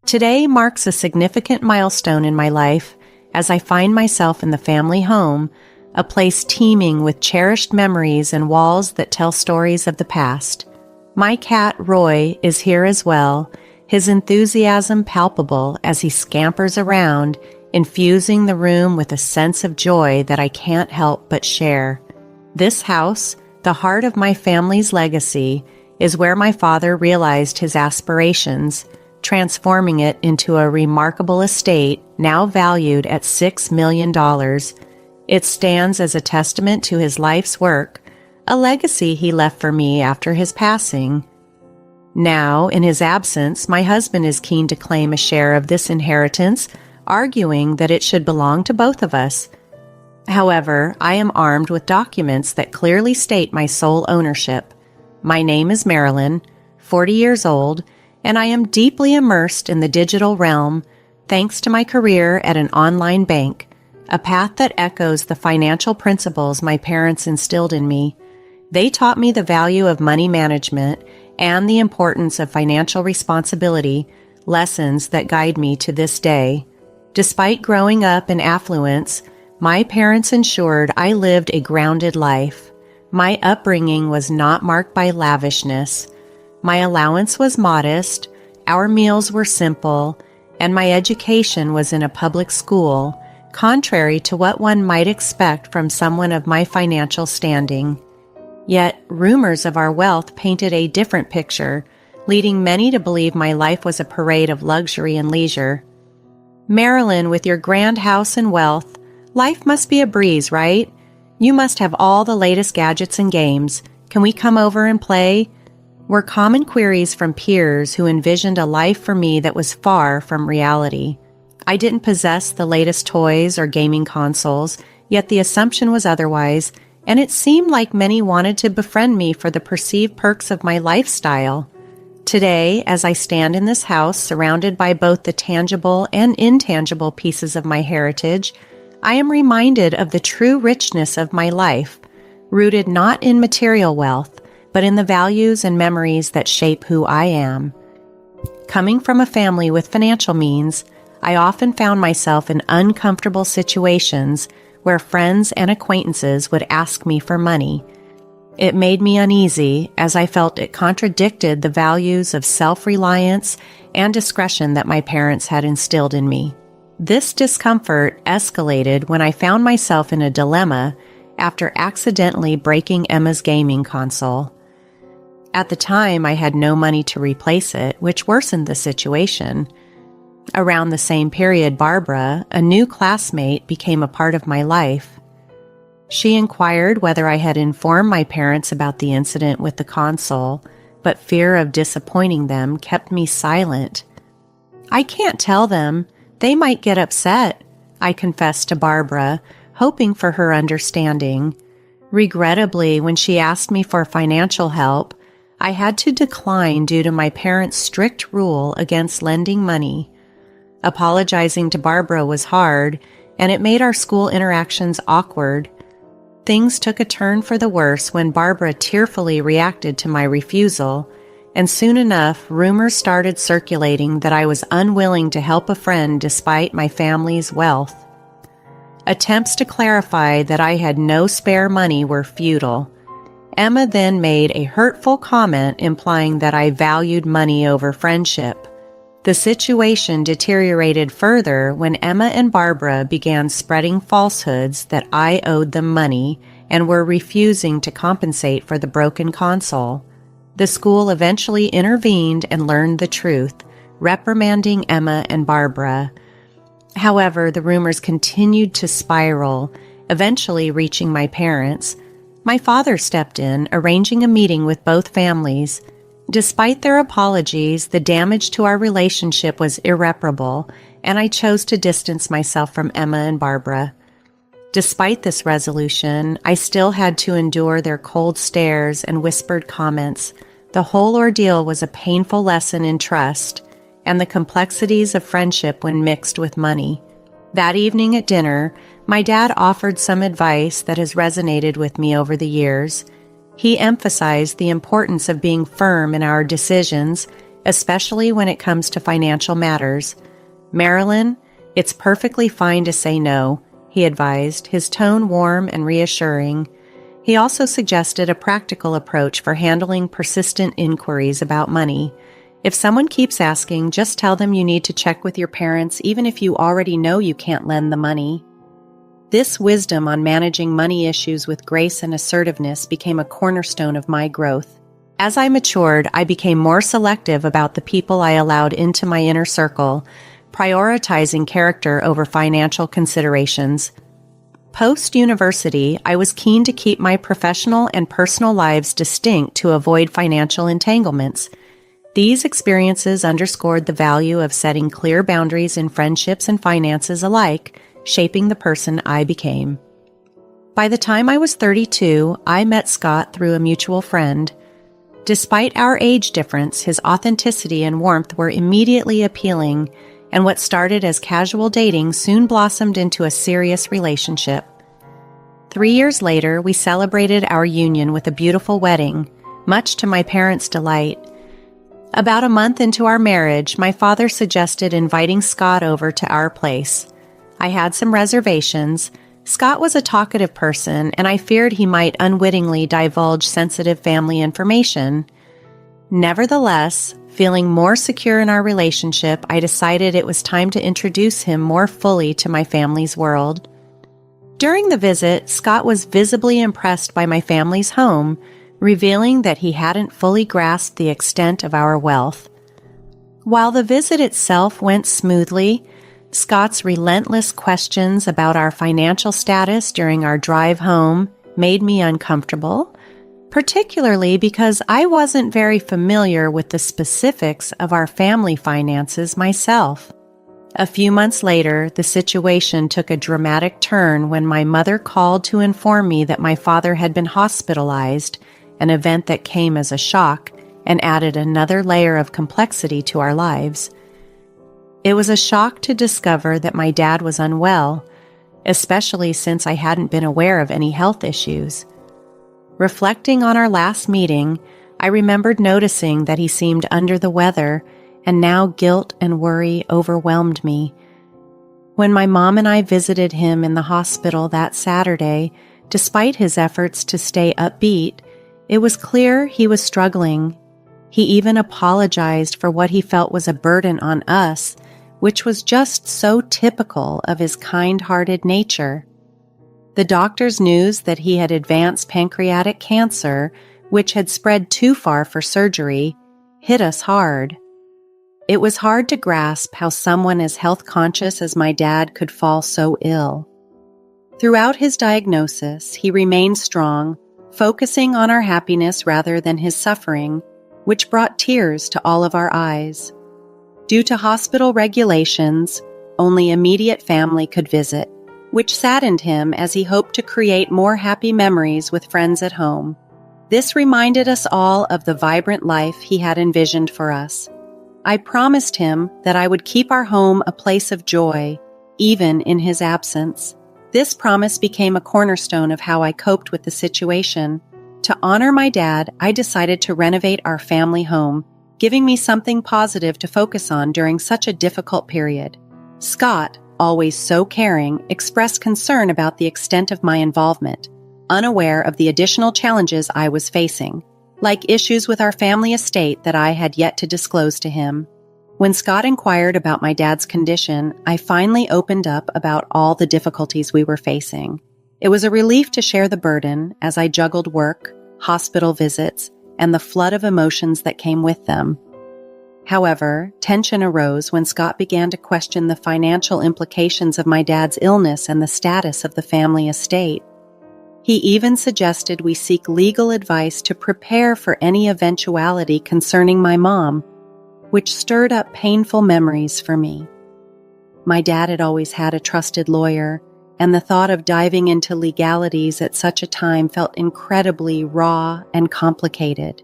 Today marks a significant milestone in my life as I find myself in the family home, a place teeming with cherished memories and walls that tell stories of the past. My cat, Roy, is here as well, his enthusiasm palpable as he scampers around, infusing the room with a sense of joy that I can't help but share. This house, the heart of my family's legacy, is where my father realized his aspirations, transforming it into a remarkable estate now valued at $6 million. It stands as a testament to his life's work, a legacy he left for me after his passing. Now, in his absence, my husband is keen to claim a share of this inheritance, arguing that it should belong to both of us. However, I am armed with documents that clearly state my sole ownership. My name is Marilyn, 40 years old, and I am deeply immersed in the digital realm thanks to my career at an online bank, a path that echoes the financial principles my parents instilled in me. They taught me the value of money management and the importance of financial responsibility, lessons that guide me to this day. Despite growing up in affluence, my parents ensured I lived a grounded life. My upbringing was not marked by lavishness. My allowance was modest, our meals were simple, and my education was in a public school, contrary to what one might expect from someone of my financial standing. Yet, rumors of our wealth painted a different picture, leading many to believe my life was a parade of luxury and leisure. Marilyn, with your grand house and wealth, life must be a breeze, right? You must have all the latest gadgets and games. Can we come over and play? Were common queries from peers who envisioned a life for me that was far from reality. I didn't possess the latest toys or gaming consoles, yet the assumption was otherwise, and it seemed like many wanted to befriend me for the perceived perks of my lifestyle. Today, as I stand in this house surrounded by both the tangible and intangible pieces of my heritage, I am reminded of the true richness of my life, rooted not in material wealth, but in the values and memories that shape who I am. Coming from a family with financial means, I often found myself in uncomfortable situations where friends and acquaintances would ask me for money. It made me uneasy as I felt it contradicted the values of self-reliance and discretion that my parents had instilled in me. This discomfort escalated when I found myself in a dilemma after accidentally breaking Emma's gaming console. At the time, I had no money to replace it, which worsened the situation. Around the same period, Barbara, a new classmate, became a part of my life. She inquired whether I had informed my parents about the incident with the console, but fear of disappointing them kept me silent. "I can't tell them. They might get upset," I confessed to Barbara, hoping for her understanding. Regrettably, when she asked me for financial help, I had to decline due to my parents' strict rule against lending money. Apologizing to Barbara was hard, and it made our school interactions awkward. Things took a turn for the worse when Barbara tearfully reacted to my refusal, and soon enough, rumors started circulating that I was unwilling to help a friend despite my family's wealth. Attempts to clarify that I had no spare money were futile. Emma then made a hurtful comment implying that I valued money over friendship. The situation deteriorated further when Emma and Barbara began spreading falsehoods that I owed them money and were refusing to compensate for the broken console. The school eventually intervened and learned the truth, reprimanding Emma and Barbara. However, the rumors continued to spiral, eventually reaching my parents. My father stepped in, arranging a meeting with both families. Despite their apologies, the damage to our relationship was irreparable, and I chose to distance myself from Emma and Barbara. Despite this resolution, I still had to endure their cold stares and whispered comments. The whole ordeal was a painful lesson in trust and the complexities of friendship when mixed with money. That evening at dinner, my dad offered some advice that has resonated with me over the years. He emphasized the importance of being firm in our decisions especially when it comes to financial matters. Marilyn, it's perfectly fine to say no, he advised, his tone warm and reassuring. He also suggested a practical approach for handling persistent inquiries about money. If someone keeps asking, just tell them you need to check with your parents even if you already know you can't lend the money. This wisdom on managing money issues with grace and assertiveness became a cornerstone of my growth. As I matured, I became more selective about the people I allowed into my inner circle, prioritizing character over financial considerations. Post-university, I was keen to keep my professional and personal lives distinct to avoid financial entanglements. These experiences underscored the value of setting clear boundaries in friendships and finances alike, shaping the person I became. By the time I was 32, I met Scott through a mutual friend. Despite our age difference, his authenticity and warmth were immediately appealing, and what started as casual dating soon blossomed into a serious relationship. 3 years later, we celebrated our union with a beautiful wedding, much to my parents' delight. About a month into our marriage, my father suggested inviting Scott over to our place. I had some reservations. Scott was a talkative person, and I feared he might unwittingly divulge sensitive family information. Nevertheless, feeling more secure in our relationship, I decided it was time to introduce him more fully to my family's world. During the visit, Scott was visibly impressed by my family's home, revealing that he hadn't fully grasped the extent of our wealth. While the visit itself went smoothly, Scott's relentless questions about our financial status during our drive home made me uncomfortable, particularly because I wasn't very familiar with the specifics of our family finances myself. A few months later, the situation took a dramatic turn when my mother called to inform me that my father had been hospitalized, an event that came as a shock and added another layer of complexity to our lives. It was a shock to discover that my dad was unwell, especially since I hadn't been aware of any health issues. Reflecting on our last meeting, I remembered noticing that he seemed under the weather, and now guilt and worry overwhelmed me. When my mom and I visited him in the hospital that Saturday, despite his efforts to stay upbeat, it was clear he was struggling. He even apologized for what he felt was a burden on us, which was just so typical of his kind-hearted nature. The doctor's news that he had advanced pancreatic cancer, which had spread too far for surgery, hit us hard. It was hard to grasp how someone as health-conscious as my dad could fall so ill. Throughout his diagnosis, he remained strong, focusing on our happiness rather than his suffering, which brought tears to all of our eyes. Due to hospital regulations, only immediate family could visit, which saddened him as he hoped to create more happy memories with friends at home. This reminded us all of the vibrant life he had envisioned for us. I promised him that I would keep our home a place of joy, even in his absence. This promise became a cornerstone of how I coped with the situation. To honor my dad, I decided to renovate our family home, giving me something positive to focus on during such a difficult period. Scott, always so caring, expressed concern about the extent of my involvement, unaware of the additional challenges I was facing, like issues with our family estate that I had yet to disclose to him. When Scott inquired about my dad's condition, I finally opened up about all the difficulties we were facing. It was a relief to share the burden as I juggled work, hospital visits, and the flood of emotions that came with them. However, tension arose when Scott began to question the financial implications of my dad's illness and the status of the family estate. He even suggested we seek legal advice to prepare for any eventuality concerning my mom, which stirred up painful memories for me. My dad had always had a trusted lawyer, and the thought of diving into legalities at such a time felt incredibly raw and complicated.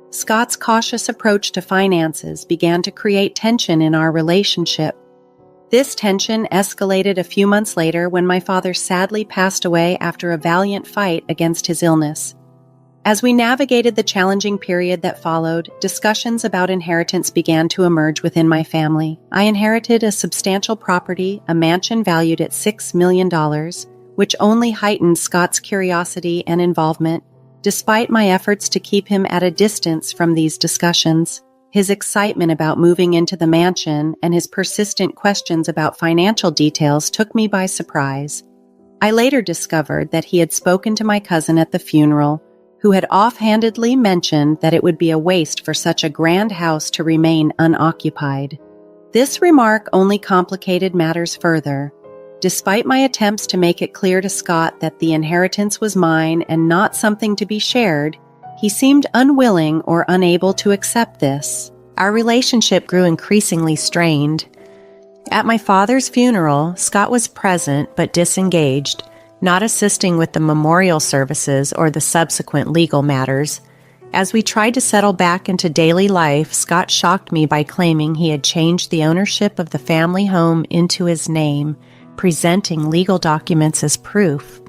Scott's cautious approach to finances began to create tension in our relationship. This tension escalated a few months later when my father sadly passed away after a valiant fight against his illness. As we navigated the challenging period that followed, discussions about inheritance began to emerge within my family. I inherited a substantial property, a mansion valued at $6 million, which only heightened Scott's curiosity and involvement. Despite my efforts to keep him at a distance from these discussions, his excitement about moving into the mansion and his persistent questions about financial details took me by surprise. I later discovered that he had spoken to my cousin at the funeral, who had offhandedly mentioned that it would be a waste for such a grand house to remain unoccupied. This remark only complicated matters further. Despite my attempts to make it clear to Scott that the inheritance was mine and not something to be shared, he seemed unwilling or unable to accept this. Our relationship grew increasingly strained. At my father's funeral, Scott was present but disengaged, not assisting with the memorial services or the subsequent legal matters. As we tried to settle back into daily life, Scott shocked me by claiming he had changed the ownership of the family home into his name, presenting legal documents as proof.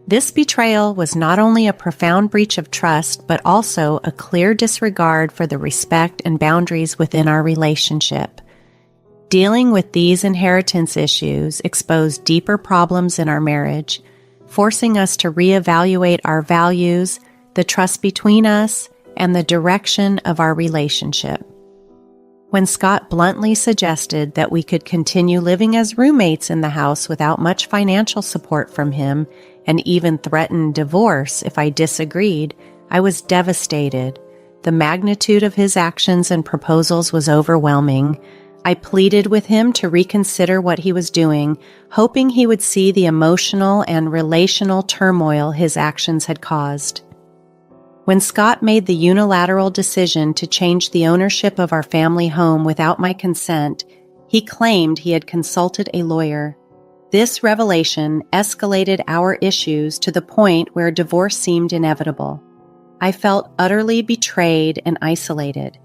This betrayal was not only a profound breach of trust, but also a clear disregard for the respect and boundaries within our relationship. Dealing with these inheritance issues exposed deeper problems in our marriage, forcing us to reevaluate our values, the trust between us, and the direction of our relationship. When Scott bluntly suggested that we could continue living as roommates in the house without much financial support from him, and even threatened divorce if I disagreed, I was devastated. The magnitude of his actions and proposals was overwhelming. I pleaded with him to reconsider what he was doing, hoping he would see the emotional and relational turmoil his actions had caused. When Scott made the unilateral decision to change the ownership of our family home without my consent, he claimed he had consulted a lawyer. This revelation escalated our issues to the point where divorce seemed inevitable. I felt utterly betrayed and isolated,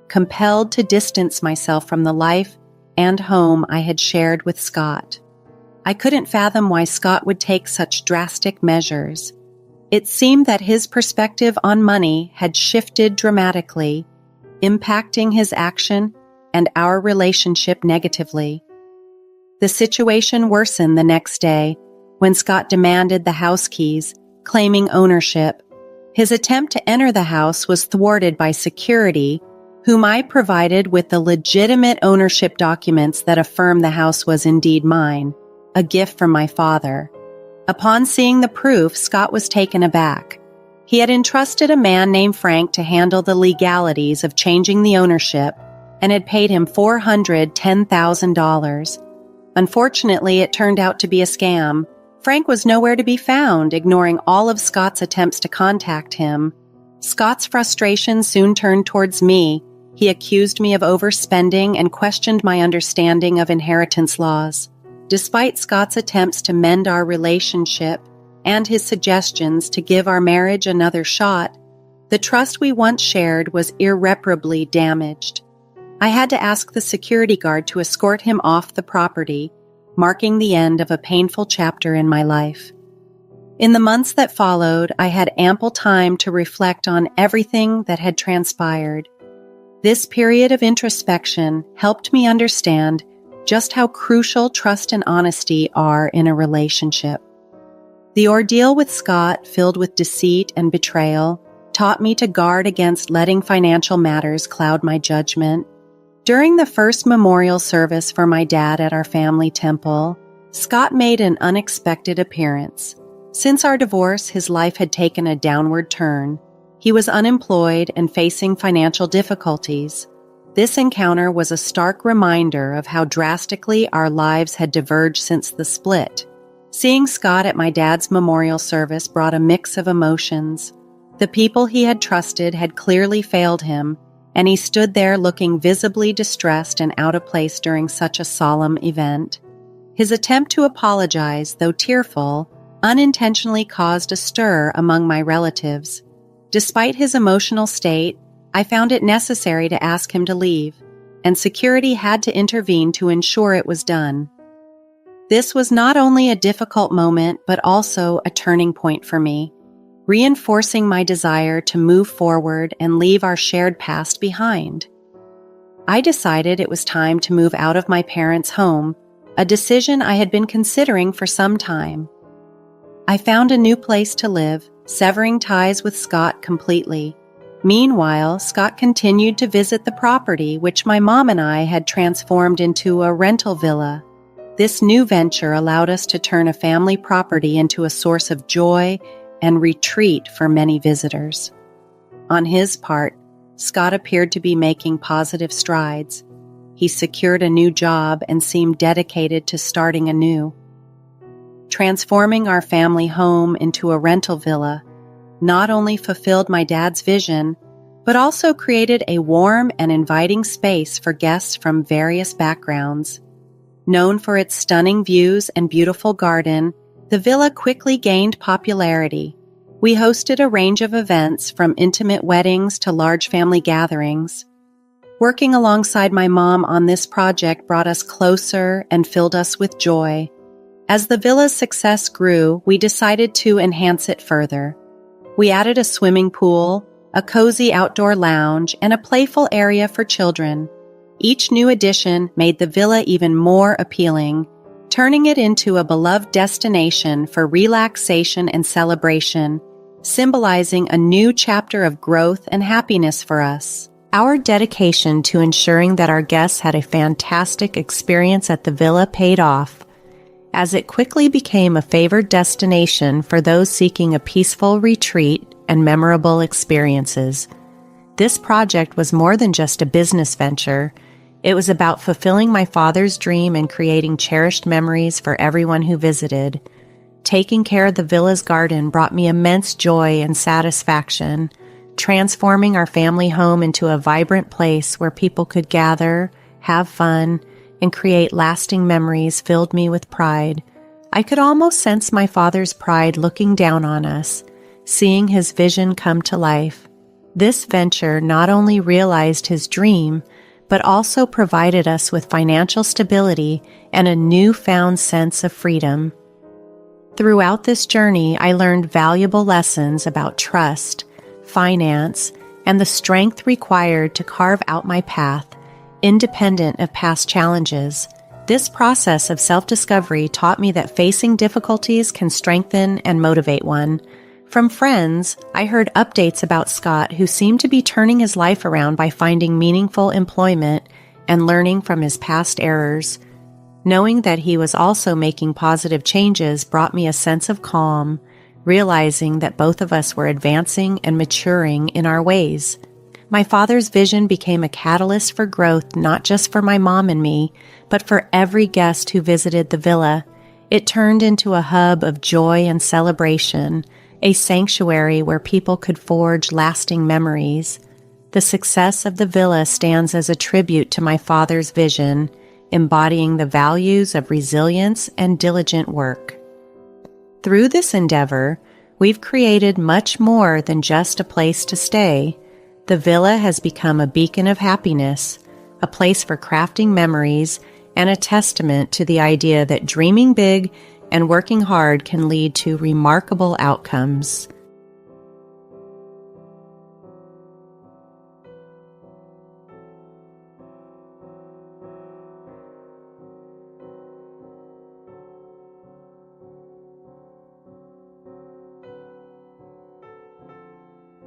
compelled to distance myself from the life and home I had shared with Scott. I couldn't fathom why Scott would take such drastic measures. It seemed that his perspective on money had shifted dramatically, impacting his action and our relationship negatively. The situation worsened the next day when Scott demanded the house keys, claiming ownership. His attempt to enter the house was thwarted by security, whom I provided with the legitimate ownership documents that affirm the house was indeed mine, a gift from my father. Upon seeing the proof, Scott was taken aback. He had entrusted a man named Frank to handle the legalities of changing the ownership and had paid him $410,000. Unfortunately, it turned out to be a scam. Frank was nowhere to be found, ignoring all of Scott's attempts to contact him. Scott's frustration soon turned towards me. He accused me of overspending and questioned my understanding of inheritance laws. Despite Scott's attempts to mend our relationship and his suggestions to give our marriage another shot, the trust we once shared was irreparably damaged. I had to ask the security guard to escort him off the property, marking the end of a painful chapter in my life. In the months that followed, I had ample time to reflect on everything that had transpired. This period of introspection helped me understand just how crucial trust and honesty are in a relationship. The ordeal with Scott, filled with deceit and betrayal, taught me to guard against letting financial matters cloud my judgment. During the first memorial service for my dad at our family temple, Scott made an unexpected appearance. Since our divorce, his life had taken a downward turn. He was unemployed and facing financial difficulties. This encounter was a stark reminder of how drastically our lives had diverged since the split. Seeing Scott at my dad's memorial service brought a mix of emotions. The people he had trusted had clearly failed him, and he stood there looking visibly distressed and out of place during such a solemn event. His attempt to apologize, though tearful, unintentionally caused a stir among my relatives. Despite his emotional state, I found it necessary to ask him to leave, and security had to intervene to ensure it was done. This was not only a difficult moment, but also a turning point for me. reinforcing my desire to move forward and leave our shared past behind. I decided it was time to move out of my parents' home, a decision I had been considering for some time. I found a new place to live, severing ties with Scott completely. Meanwhile, Scott continued to visit the property which my mom and I had transformed into a rental villa. This new venture allowed us to turn a family property into a source of joy and retreat for many visitors. On his part, Scott appeared to be making positive strides. He secured a new job and seemed dedicated to starting anew. Transforming our family home into a rental villa not only fulfilled my dad's vision, but also created a warm and inviting space for guests from various backgrounds. Known for its stunning views and beautiful garden, the villa quickly gained popularity. We hosted a range of events from intimate weddings to large family gatherings. Working alongside my mom on this project brought us closer and filled us with joy. As the villa's success grew, we decided to enhance it further. We added a swimming pool, a cozy outdoor lounge, and a playful area for children. Each new addition made the villa even more appealing, turning it into a beloved destination for relaxation and celebration, symbolizing a new chapter of growth and happiness for us. Our dedication to ensuring that our guests had a fantastic experience at the villa paid off, as it quickly became a favored destination for those seeking a peaceful retreat and memorable experiences. This project was more than just a business venture. It was about fulfilling my father's dream and creating cherished memories for everyone who visited. Taking care of the villa's garden brought me immense joy and satisfaction. Transforming our family home into a vibrant place where people could gather, have fun, and create lasting memories filled me with pride. I could almost sense my father's pride looking down on us, seeing his vision come to life. This venture not only realized his dream, but also provided us with financial stability and a newfound sense of freedom. Throughout this journey, I learned valuable lessons about trust, finance, and the strength required to carve out my path, independent of past challenges. This process of self-discovery taught me that facing difficulties can strengthen and motivate one. From friends, I heard updates about Scott, who seemed to be turning his life around by finding meaningful employment and learning from his past errors. Knowing that he was also making positive changes brought me a sense of calm, realizing that both of us were advancing and maturing in our ways. My father's vision became a catalyst for growth, not just for my mom and me, but for every guest who visited the villa. It turned into a hub of joy and celebration, a sanctuary where people could forge lasting memories. The success of the villa stands as a tribute to my father's vision, embodying the values of resilience and diligent work. Through this endeavor, we've created much more than just a place to stay. The villa has become a beacon of happiness, a place for crafting memories, and a testament to the idea that dreaming big and working hard can lead to remarkable outcomes.